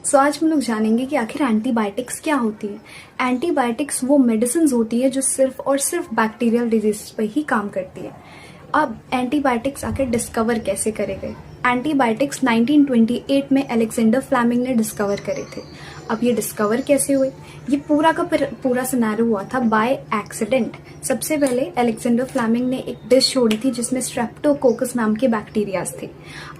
सो आज हम लोग जानेंगे कि आखिर एंटीबायोटिक्स क्या होती है। एंटीबायोटिक्स वो मेडिसिन होती है जो सिर्फ और सिर्फ बैक्टीरियल डिजीज पे ही काम करती है। अब एंटीबायोटिक्स आखिर डिस्कवर कैसे करे गए? एंटीबायोटिक्स 1928 में अलेक्जेंडर फ्लेमिंग ने डिस्कवर करे थे। अब ये डिस्कवर कैसे हुए? ये पूरा का पूरा सिनेरियो हुआ था बाय एक्सीडेंट। सबसे पहले अलेक्जेंडर फ्लेमिंग ने एक डिश छोड़ी थी जिसमें स्ट्रेप्टोकोकस नाम के बैक्टीरियाज थे।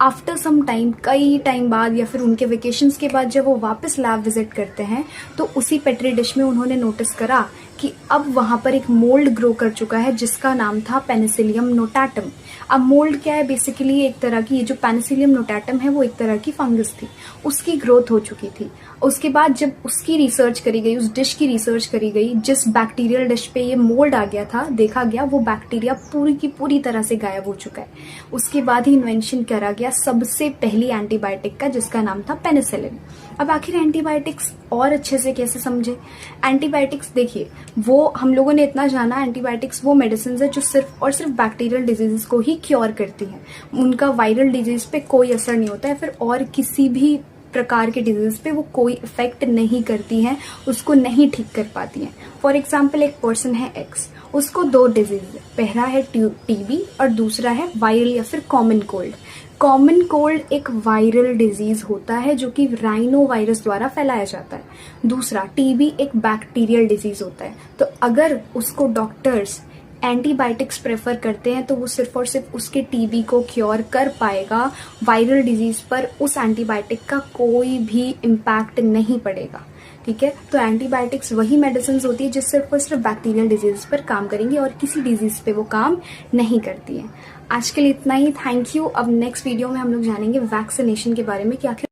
आफ्टर सम टाइम, कई टाइम बाद या फिर उनके वेकेशंस के बाद जब वो वापस लैब विजिट करते हैं तो उसी पेट्री डिश में उन्होंने नोटिस करा कि अब वहां पर एक मोल्ड ग्रो कर चुका है जिसका नाम था पेनिसिलियम नोटाटम। अब मोल्ड क्या है? बेसिकली एक तरह की, ये जो पेनिसिलियम नोटाटम है वो एक तरह की फंगस थी, उसकी ग्रोथ हो चुकी थी। उसके बाद जब उसकी रिसर्च करी गई, उस डिश की रिसर्च करी गई जिस बैक्टीरियल डिश पे ये मोल्ड आ गया था, देखा गया वो बैक्टीरिया पूरी की पूरी तरह से गायब हो चुका है। उसके बाद ही इन्वेंशन करा गया सबसे पहली एंटीबायोटिक का जिसका नाम था पेनिसिलिन। अब आखिर एंटीबायोटिक्स और अच्छे से कैसे समझे? एंटीबायोटिक्स देखिए, वो हम लोगों ने इतना जाना, एंटीबायोटिक्स वो मेडिसिन है जो सिर्फ और सिर्फ बैक्टीरियल डिजीजेस को ही क्योर करती हैं। उनका वायरल डिजीज पे कोई असर नहीं होता है, फिर और किसी भी प्रकार के डिजीज पे वो कोई इफेक्ट नहीं करती हैं, उसको नहीं ठीक कर पाती हैं। फॉर एग्जाम्पल, एक पर्सन है एक्स, उसको दो डिजीज है, पहला है टीबी और दूसरा है वायरल या फिर कॉमन कोल्ड। कॉमन कोल्ड एक वायरल डिजीज होता है जो कि राइनो वायरस द्वारा फैलाया जाता है। दूसरा टीबी एक बैक्टीरियल डिजीज होता है। तो अगर उसको डॉक्टर्स एंटीबायोटिक्स प्रेफर करते हैं तो वो सिर्फ और सिर्फ उसके टीबी को क्योर कर पाएगा। वायरल डिजीज पर उस एंटीबायोटिक का कोई भी इम्पैक्ट नहीं पड़ेगा। ठीक है, तो एंटीबायोटिक्स वही मेडिसिन होती है जो सिर्फ और सिर्फ बैक्टीरियल डिजीज पर काम करेंगी और किसी डिजीज पे वो काम नहीं करती है। आज के लिए इतना ही। Thank you. अब नेक्स्ट वीडियो में हम लोग जानेंगे वैक्सीनेशन के बारे में कि आखिर